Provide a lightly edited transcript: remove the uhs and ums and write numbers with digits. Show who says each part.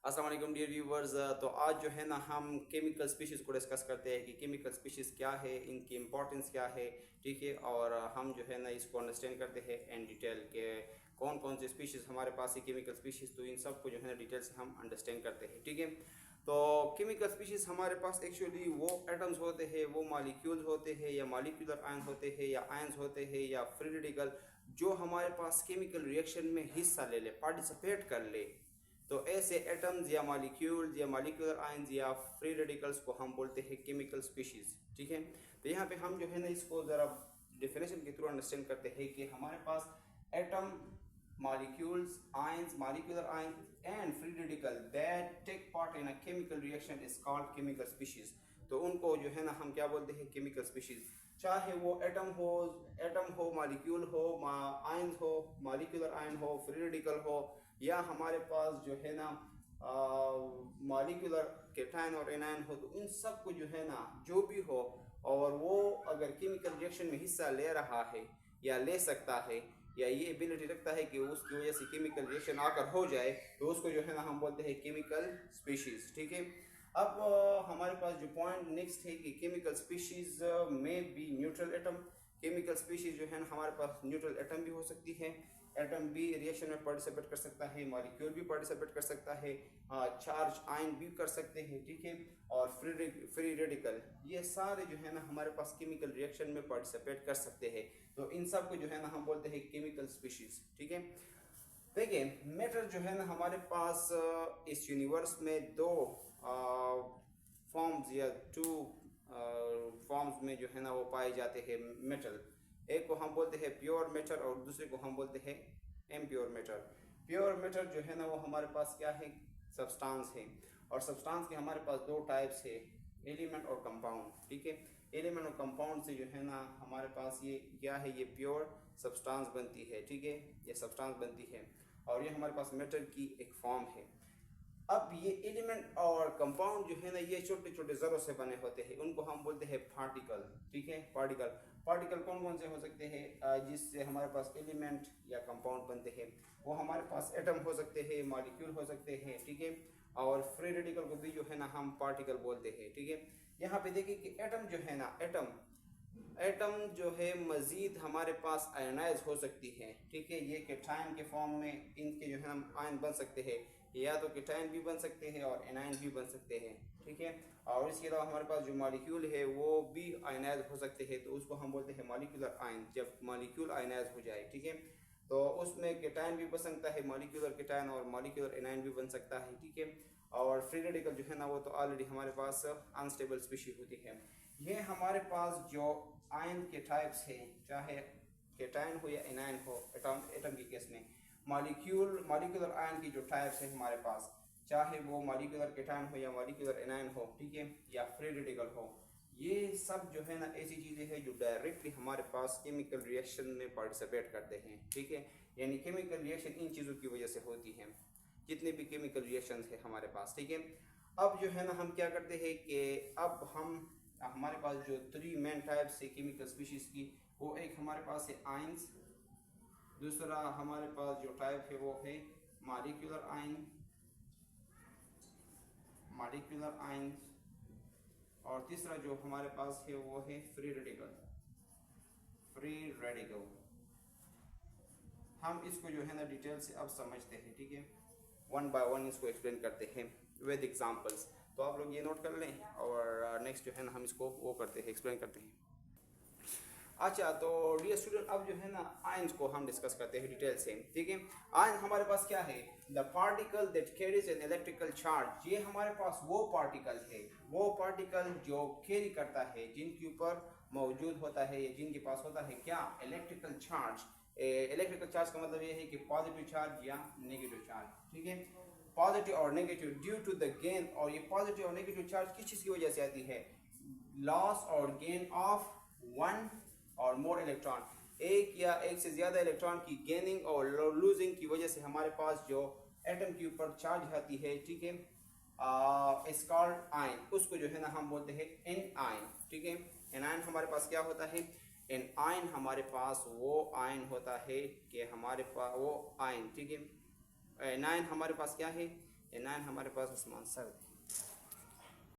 Speaker 1: अस्सलाम वालेकुम dear viewers. तो आज जो है ना हम केमिकल स्पीशीज़ को डिस्कस करते हैं कि केमिकल स्पीशीज़ क्या है, इनकी इंपॉर्टेंस क्या है। ठीक है, और हम जो है ना इसको अंडरस्टैंड करते हैं इन डिटेल के कौन कौन से स्पीशीज़ हमारे पास है केमिकल स्पीशीज़। तो इन सब को जो है ना डिटेल से हम अंडरस्टैंड करते हैं। ठीक है, तो केमिकल स्पीशीज़ हमारे पास एक्चुअली वो एटम्स होते हैं, वो मॉलिक्यूल्स होते हैं या मॉलिक्यूलर आयन होते हैं या आयन्स होते हैं या फ्री रेडिकल जो हमारे पास केमिकल रिएक्शन में हिस्सा ले ले, पार्टिसिपेट कर ले। तो ऐसे एटम्स या मॉलिक्यूल्स या मॉलिक्यूलर आयंस या फ्री रेडिकल्स को हम बोलते हैं केमिकल स्पीशीज। ठीक है, तो यहाँ पे हम जो है ना इसको ज़रा डेफिनेशन के थ्रू अंडरस्टैंड करते हैं कि हमारे पास atom, molecules, ions, molecular ions and free radical that take part in a chemical reaction is called chemical species। तो उनको जो है ना हम क्या बोलते हैं केमिकल स्पीशीज। चाहे वो एटम हो मॉलिक्यूल हो, आयंस हो, मॉलिक्यूलर आयन हो, फ्री रेडिकल हो, या हमारे पास जो है ना मॉलिक्यूलर केटायन और एनायन हो। तो इन सब को जो है ना जो भी हो, और वो अगर केमिकल रिएक्शन में हिस्सा ले रहा है या ले सकता है या ये एबिलिटी रखता है कि उसकी वजह से केमिकल रिएक्शन आकर हो जाए, तो उसको जो है ना हम बोलते हैं केमिकल स्पीशीज। ठीक है, अब हमारे पास जो पॉइंट नेक्स्ट है कि केमिकल स्पीशीज में B neutral atom. Chemical species जो है ना हमारे पास न्यूट्रल एटम भी हो सकती है, एटम भी रिएक्शन में पार्टिसिपेट कर सकता है, मॉलिक्यूल भी पार्टिसिपेट कर सकता है, चार्ज आयन भी कर सकते हैं। ठीक है, और फ्री रेडिकल ये सारे जो है ना हमारे पास केमिकल रिएक्शन में पार्टिसिपेट कर सकते हैं। तो इन सब को जो है ना हम बोलते हैं केमिकल स्पीशीज। ठीक है, देखिए मैटर जो है ना हमारे पास इस यूनिवर्स में दो फॉर्म्स या टू फॉर्म्स में जो है ना वो पाए जाते हैं मेटल। एक को हम बोलते हैं प्योर मेटर और दूसरे को हम बोलते हैं इम्प्योर मेटर। प्योर मेटर जो है ना वो हमारे पास क्या है, सब्सटेंस है। और सब्सटेंस के हमारे पास दो टाइप्स है, एलिमेंट और कंपाउंड। ठीक है, एलिमेंट और कंपाउंड से जो है ना हमारे पास ये क्या है, ये प्योर सब्सटेंस बनती है। ठीक है, ये सब्सटेंस बनती है और ये हमारे पास मेटर की एक फॉर्म है। अब ये एलिमेंट और कंपाउंड जो है ना ये छोटे छोटे जरों से बने होते हैं, उनको हम बोलते हैं पार्टिकल। ठीक है, पार्टिकल पार्टिकल कौन कौन से हो सकते हैं जिससे हमारे पास एलिमेंट या कंपाउंड बनते हैं। वो हमारे पास एटम हो सकते हैं, मॉलिक्यूल हो सकते हैं। ठीक है, और फ्री रेडिकल को भी जो है ना हम पार्टिकल बोलते हैं। ठीक है, यहाँ पे देखिए कि एटम जो है ना एटम जो है मज़ीद हमारे पास आयनाइज हो सकती है। ठीक है, ये केटायन के फॉर्म में इनके जो है हम आयन बन सकते हैं, या तो केटायन भी बन सकते हैं और एनायन भी बन सकते हैं। ठीक है, और इसके अलावा हमारे पास जो मॉलिक्यूल है वो भी आयनाइज हो सकते हैं, तो उसको हम बोलते हैं मॉलिक्यूलर आयन, जब मॉलिक्यूल आयनाइज हो जाए। ठीक है, तो उसमें केटायन भी बन सकता है, मॉलिक्यूलर केटायन और मॉलिक्यूलर एनायन भी बन सकता है। ठीक है, और फ्री रेडिकल जो है ना वो तो ऑलरेडी हमारे पास अनस्टेबल स्पीशीज होती है। ये हमारे पास जो आयन के टाइप्स है, चाहे केटायन हो या एनायन हो, एटम के केस में मॉलिक्यूलर आयन की जो टाइप्स है हमारे पास, चाहे वो मॉलिक्यूलर केटायन हो या मॉलिक्यूलर एनायन हो। ठीक है, या फ्री रेडिकल हो, ये सब जो है ना ऐसी चीज़ें हैं जो डायरेक्टली हमारे पास केमिकल रिएक्शन में पार्टिसिपेट करते हैं। ठीक है, यानी केमिकल रिएक्शन इन चीज़ों की वजह से होती है, जितने भी केमिकल रिएक्शंस है हमारे पास। ठीक है, अब जो है ना हम क्या करते हैं कि अब हमारे पास जो थ्री मेन टाइप्स है केमिकल स्पीशीज की, वो एक हमारे पास है आयंस, दूसरा हमारे पास जो टाइप है वो है मॉलिक्यूलर आयंस, और तीसरा जो हमारे पास है वो है फ्री रेडिकल। हम इसको जो है ना डिटेल से अब समझते हैं। ठीक है, वन बाय वन इसको एक्सप्लेन करते हैं विद एग्जांपल्स। तो आप लोग ये नोट कर लें और नेक्स्ट जो है ना हम इसको वो करते हैं, एक्सप्लेन करते हैं। अच्छा, तो डियर स्टूडेंट अब जो है ना आयंस को हम डिस्कस करते हैं डिटेल से। ठीक है, आयन हमारे पास क्या है, the particle that carries an electrical charge. ये हमारे पास वो पार्टिकल जो कैरी करता है, जिनके ऊपर मौजूद होता है या जिनके पास होता है क्या, इलेक्ट्रिकल चार्ज। इलेक्ट्रिकल चार्ज का मतलब ये है कि पॉजिटिव चार्ज या नेगेटिव चार्ज। ठीक है, पॉजिटिव और negative due to the gain, और ये पॉजिटिव और नेगेटिव चार्ज किस चीज़ की वजह से आती है, लॉस और गेन ऑफ वन और मोर इलेक्ट्रॉन, एक या एक से ज़्यादा इलेक्ट्रॉन की गेनिंग और लूजिंग की वजह से हमारे पास जो एटम के ऊपर चार्ज आती है। ठीक है, इस कॉल्ड आयन, उसको जो है ना हम बोलते हैं एन आयन। ठीक है, एन आयन हमारे पास क्या होता है, एन आयन हमारे पास वो आयन होता है कि हमारे पास वो आयन। ठीक है, एन आयन हमारे पास क्या है, ये 9 हमारे पास उस्मान सर्द है।